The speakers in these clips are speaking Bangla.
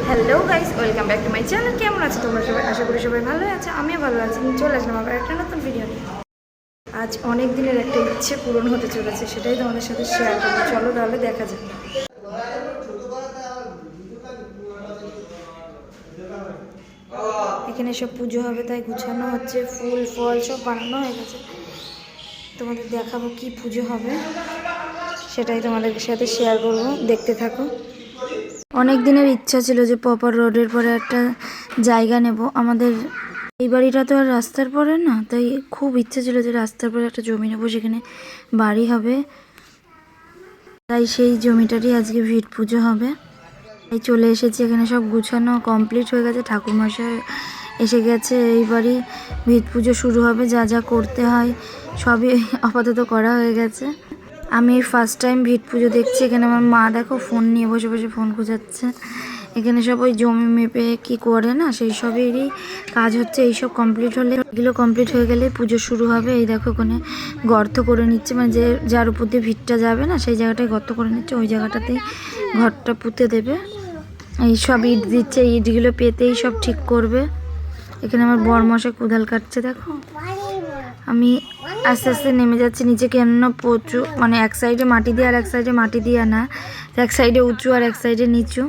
Hello guys, welcome back to my channel. কেমন আছো তোমরা সবাই? আশা করি সবাই ভালো আছে। আমিও ভালো আছি। চলে আসলাম আবার একটা নতুন ভিডিও নিয়ে। আজ অনেক দিনের একটা ইচ্ছে পূরণ হতে চলেছে, সেটাই তোমাদের সাথে শেয়ার করবো। চলো তাহলে দেখা যাক। এখানে সব পুজো হবে তাই গুছানো হচ্ছে, ফুল ফল সব বানানো হয়ে গেছে। তোমাদের দেখাবো কি পুজো হবে, সেটাই তোমাদের সাথে শেয়ার করবো, দেখতে থাকো। অনেক দিনের ইচ্ছা ছিল যে পপার রোডের পরে একটা জায়গা নেব। আমাদের এই বাড়িটা তো আর রাস্তার পরে না, তাই খুব ইচ্ছে ছিল যে রাস্তার পরে একটা জমি নেবো, সেখানে বাড়ি হবে। তাই সেই জমিটারই আজকে ভিট পুজো হবে। তাই চলে এসেছি, এখানে সব গুছানো কমপ্লিট হয়ে গেছে। ঠাকুরমশাই এসে গেছে। এই বাড়ি ভিট পুজো শুরু হবে, যা যা করতে হয় সবই আপাতত করা হয়ে গেছে। আমি ফার্স্ট টাইম ভিট পুজো দেখছি। এখানে আমার মা দেখো ফোন নিয়ে বসে বসে ফোন খোঁজাচ্ছে। এখানে সব ওই জমি মেপে কি করে না, সেই সবেরই কাজ হচ্ছে। এইসব কমপ্লিট হলে, এগুলো কমপ্লিট হয়ে গেলে পুজো শুরু হবে। এই দেখো ওখানে গর্ত করে নিচ্ছে, মানে যে যার উপর দিয়ে ভিটটা যাবে না সেই জায়গাটায় গর্ত করে নিচ্ছে, ওই জায়গাটাতেই ঘরটা পুঁতে দেবে। এই সব ইট দিচ্ছে, ইটগুলো পেতেই সব ঠিক করবে। এখানে আমার বরমশাই কোদাল কাটছে দেখো। আমি আস্তে আস্তে নেমে যাচ্ছি নিচে, কেন প্রচুর মানে এক সাইডে মাটি দিয়ে আর এক সাইডে মাটি দিয়ে না, এক সাইডে উঁচু আর এক সাইডে নিচু।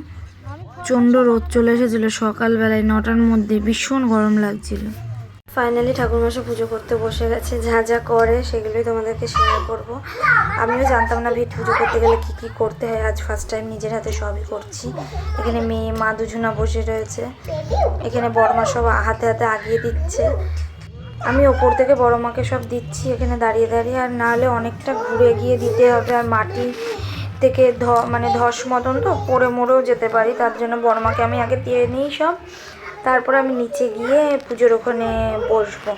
প্রচণ্ড রোদ চলে এসেছিলো সকালবেলায় 9টার মধ্যে, ভীষণ গরম লাগছিল। ফাইনালি ঠাকুরমশাই পুজো করতে বসে গেছে। যা যা করে সেগুলোই তোমাদেরকে শেয়ার করব। আমিও জানতাম না ভিট পুজো করতে গেলে কি কি করতে হয়। আজ ফার্স্ট টাইম নিজের হাতে সবই করছি। এখানে মেয়ে মা দুজনা বসে রয়েছে। এখানে বড়মা সব হাতে হাতে আগিয়ে দিচ্ছে। আমি ওপর থেকে বড় মাকে সব দিচ্ছি এখানে দাঁড়িয়ে দাঁড়িয়ে। আর না হলে অনেকটা ঘুরে গিয়ে দিতে হবে, আর মাটি থেকে মানে ধস মতন তো পড়ে মরেও যেতে পারি। তার জন্য বড় মাকে আমি আগে দিয়ে নিই সব, তারপরে আমি নিচে গিয়ে পুজোর ওখানে বসবো।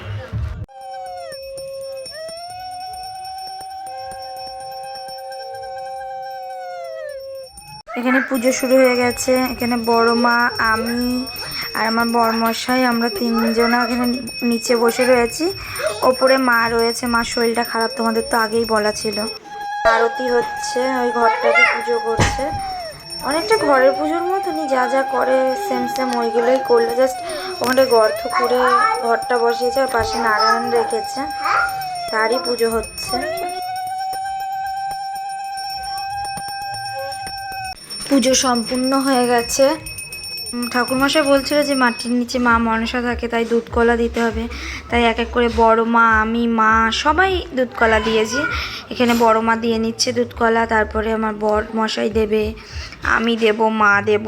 এখানে পুজো শুরু হয়ে গেছে। এখানে বড় মা, আমি আর আমার বরমশাই, আমরা তিনজনা এখানে নিচে বসে রয়েছি। ওপরে মা রয়েছে, মার শরীরটা খারাপ, তোমাদের তো আগেই বলা ছিল। আরতি হচ্ছে, ওই ঘরটাকে পুজো করছে। অনেকটা ঘরের পুজোর মতনই, যা যা করে সেম সেম ওইগুলোই করলো। জাস্ট ওখানে গর্ত করে ঘরটা বসিয়েছে, আর পাশে নারায়ণ রেখেছে, তারই পুজো হচ্ছে। পুজো সম্পূর্ণ হয়ে গেছে। ঠাকুরমশাই বলছিল যে মাটির নিচে মা মনসা থাকে, তাই দুধ কলা দিতে হবে। তাই এক এক করে বড় মা, আমি, মা সবাই দুধ কলা দিয়েছি। এখানে বড় মা দিয়ে নিচ্ছে দুধ কলা, তারপরে আমার বর মশাই দেবে, আমি দেব, মা দেব,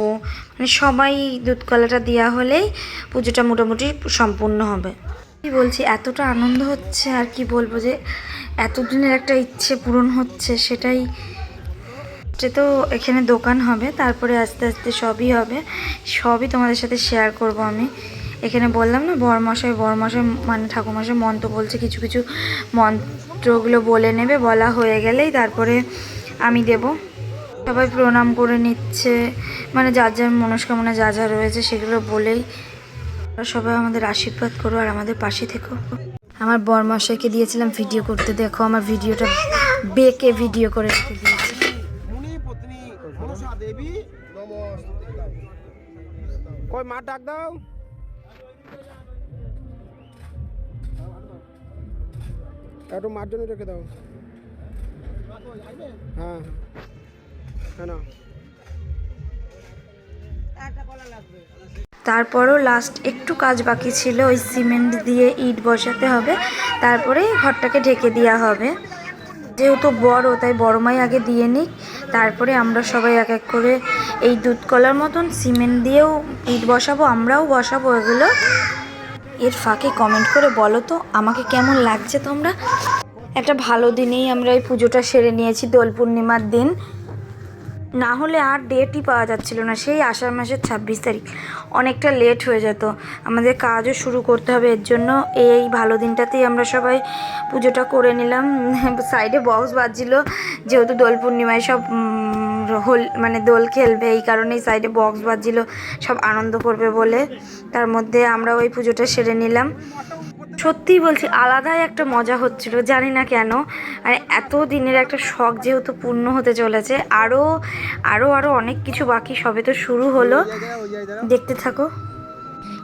মানে সবাই দুধ কলাটা দেওয়া হলেই পুজোটা মোটামুটি সম্পূর্ণ হবে। কি বলছি, এতটা আনন্দ হচ্ছে আর কি বলবো, যে এতদিনের একটা ইচ্ছে পূরণ হচ্ছে। সেটাই তো এখানে দোকান হবে, তারপরে আস্তে আস্তে সবই হবে, সবই তোমাদের সাথে শেয়ার করব আমি। এখানে বললাম না বরমশাই মানে ঠাকুরমশাই মন্ত্র বলছে, কিছু কিছু মন্ত্রগুলো বলে নেবে, বলা হয়ে গেলেই তারপরে আমি দেব। সবাই প্রণাম করে নিচ্ছে, মানে যার যার মনস্কামনা যা যা রয়েছে সেগুলো বলেই। সবাই আমাদের আশীর্বাদ করো আর আমাদের পাশে থেকো। আমার বরমশাইকে দিয়েছিলাম ভিডিও করতে, দেখো আমার ভিডিওটা বেঁকে ভিডিও করে রেখে দিয়েছে। দেবী নমস্তে। কই মা ডাক দাও। একটু মার জন্য রেখে দাও। হ্যাঁ হ্যাঁ, তারপরও লাস্ট একটু কাজ বাকি ছিল, ওই সিমেন্ট দিয়ে ইট বসাতে হবে, তারপরে ঘরটাকে ঢেকে দেওয়া হবে। যেহেতু বড়, তাই বড় মাই আগে দিয়ে নিক, তারপরে আমরা সবাই এক এক করে এই দুধ কলার মতন সিমেন্ট দিয়েও ইট বসাবো, আমরাও বসাবো এগুলো। এর ফাঁকে কমেন্ট করে বলো তো আমাকে কেমন লাগছে তোমরা। একটা ভালো দিনেই আমরা এই পুজোটা সেরে নিয়েছি, দোল পূর্ণিমার দিন। না হলে আর ডেটই পাওয়া যাচ্ছিল না, সেই আষাঢ় মাসের 26 তারিখ। অনেকটা লেট হয়ে যেত, আমাদের কাজও শুরু করতে হবে। এর জন্য এই ভালো দিনটাতেই আমরা সবাই পুজোটা করে নিলাম। সাইডে বক্স বাজছিল, যেহেতু দোল পূর্ণিমায় সব মানে দোল খেলবে, এই কারণেই সাইডে বক্স বাজছিল, সব আনন্দ করবে বলে। তার মধ্যে আমরা ওই পুজোটা সেরে নিলাম। সত্যিই বলছি আলাদাই একটা মজা হচ্ছিল, জানি না কেন। আর এত দিনের একটা শখ যেহেতু পূর্ণ হতে চলেছে, আরও আরও আরও অনেক কিছু বাকি, সবে তো শুরু হলো, দেখতে থাকো।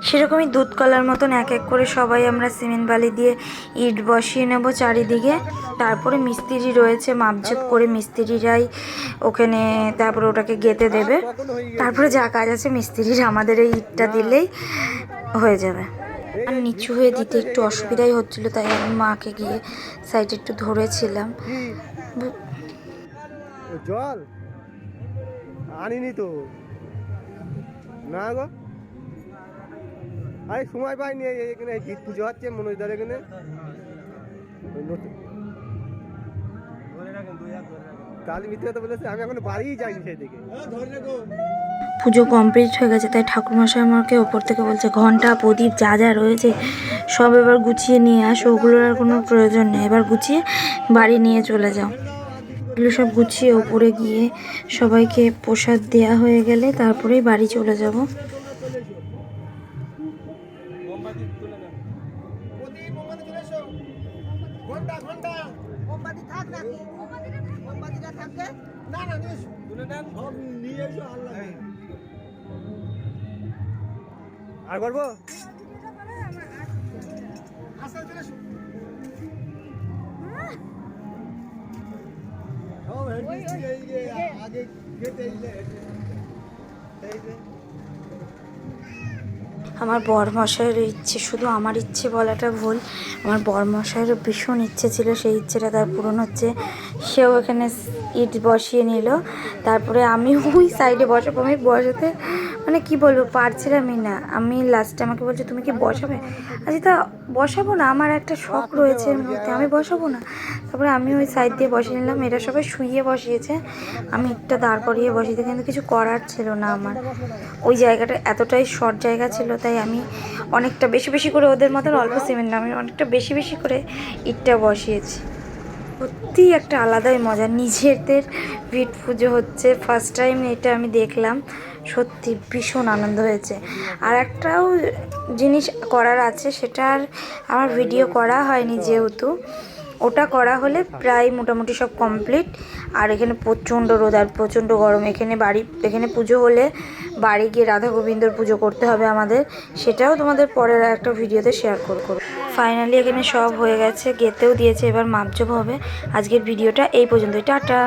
সেরকমই দুধ কলার মতন এক এক করে সবাই আমরা সিমেন্ট বালি দিয়ে ইট বসিয়ে নেব চারিদিকে। তারপরে মিস্ত্রি রয়েছে, মাপঝোপ করে মিস্ত্রিরাই ওখানে তারপরে ওটাকে গেঁথে দেবে। তারপরে যা কাজ আছে মিস্ত্রির আমাদের এই ইটটা দিলেই হয়ে যাবে। আর নিচু হয়ে দিতে একটু অসুবিধাই হচ্ছিলো, তাই আমি মাকে গিয়ে সাইডে একটু ধরেছিলাম। জল আনিনি তো না গো, আরে সময় পাইনি। এখানে গীত পুজো হচ্ছে মনোজদার এখানে, কালী মিত্র তো বলেছে আমি এখন বাড়িই যাইনি সেই দিকে। পুজো কমপ্লিট হয়ে গেছে, তাই ঠাকুরমশাই আমাকে ওপর থেকে বলছে ঘন্টা প্রদীপ যা যা রয়েছে সব এবার গুছিয়ে নিয়ে আসো, ওগুলোর আর কোনো প্রয়োজন নেই, এবার গুছিয়ে বাড়ি নিয়ে চলে যাও। এগুলো সব গুছিয়ে ওপরে গিয়ে সবাইকে প্রসাদ দেওয়া হয়ে গেলে তারপরেই বাড়ি চলে যাব। আর করবো আমার বরমশাইয়ের ইচ্ছে, শুধু আমার ইচ্ছে বলাটা ভুল, আমার বরমশাইয়েরও ভীষণ ইচ্ছে ছিল, সেই ইচ্ছেটা তার পূরণ হচ্ছে। সেও এখানে ইট বসিয়ে নিল, তারপরে আমি ওই সাইডে বসাবো। আমি বসাতে মানে কি বলবো পারছিলামই না। আমি লাস্টে আমাকে বলছে তুমি কি বসাবে? আচ্ছা তা বসাবো না, আমার একটা শখ রয়েছে এর মধ্যে, আমি বসাবো না। তারপরে আমি ওই সাইড দিয়ে বসিয়ে নিলাম, এরা সবাই শুইয়ে বসিয়েছে, আমি ইটটা দাঁড় করিয়ে বসিয়েছি, কিন্তু কিছু করার ছিল না আমার। ওই জায়গাটা এতটাই শর্ট জায়গা ছিল, তাই আমি অনেকটা বেশি বেশি করে, ওদের মতন অল্প সিমেন্ট না, আমি অনেকটা বেশি বেশি করে ইটটা বসিয়েছি। সত্যিই একটা আলাদাই মজা, নিজেদের ভিট পুজো হচ্ছে, ফার্স্ট টাইম এটা আমি দেখলাম, সত্যি ভীষণ আনন্দ হয়েছে। আর একটাও জিনিস করার আছে, সেটা আর আমার ভিডিও করা হয়নি যেহেতু, ওটা করা হলে প্রায় মোটামুটি সব কমপ্লিট। আর এখানে প্রচণ্ড রোদ আর প্রচণ্ড গরম, এখানে পুজো হলে বাড়ি গিয়ে রাধা গোবিন্দর পুজো করতে হবে আমাদের, সেটাও তোমাদের পরের একটা ভিডিওতে শেয়ার করবো। ফাইনালি এখানে সব হয়ে গেছে, গেতেও দিয়েছে, এবার মাপজোপ হবে। আজকের ভিডিওটা এই পর্যন্তই, টাটা।